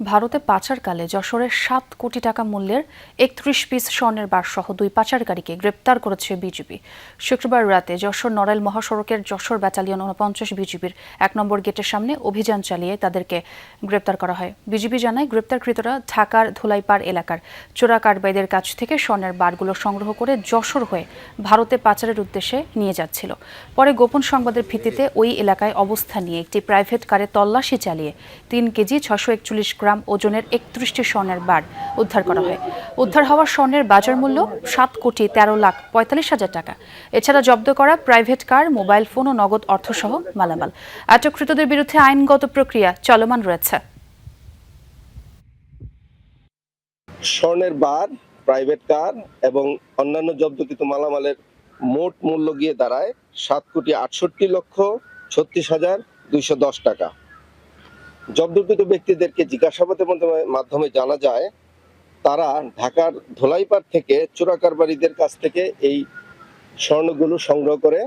ভারতে পাচারকালে যশোরের ৭ কোটি টাকা মূল্যের ৩১ পিস স্বর্ণের বারসহ 2 পাচারকারীকে গ্রেপ্তার করেছে বিজিবি। শুক্রবার রাতে যশোর নড়াইল মহাসড়কের যশোর ব্যাটালিয়ন ৪৯ বিজিবির ১ নম্বর গেটের সামনে অভিযান চালিয়ে তাদেরকে গ্রেপ্তার করা হয়। বিজিবি জানায়, গ্রেপ্তারকৃতরা ঢাকার ধুলাইপাড় এলাকার চোরা কারবাইদের কাছ থেকে স্বর্ণের বারগুলো সংগ্রহ করে যশোর হয়ে ভারতে পাচারের উদ্দেশ্যে নিয়ে যাচ্ছিল। পরে গোপন সংবাদের ভিত্তিতে ওই এলাকায় অবস্থান নিয়ে একটি প্রাইভেট কারে তল্লাশি চালিয়ে 3 কেজি 641 গ্রাম ওজনের 31টি স্বর্ণের বার উদ্ধার করা হয়। উদ্ধার হওয়া স্বর্ণের বাজার মূল্য 7,13,45,000 টাকা। এছাড়া জব্দ করা প্রাইভেট কার, মোবাইল ফোন ও নগদ অর্থসহ মালামাল। আটককৃতদের বিরুদ্ধে আইনগত প্রক্রিয়া চলমান রয়েছে। স্বর্ণের বার, প্রাইভেট কার এবং অন্যান্য জব্দকৃত মালামালের মোট মূল্য গিয়ে দাঁড়ায় 7,68,36,210 টাকা। জব্দকৃত ব্যক্তিদেরকে জিজ্ঞাসাবাদের মাধ্যমে জানা যায়, তারা ঢাকার ধোলাইপাড় থেকে চোরা কারবারিদের কাছ থেকে এই স্বর্ণগুলো সংগ্রহ করে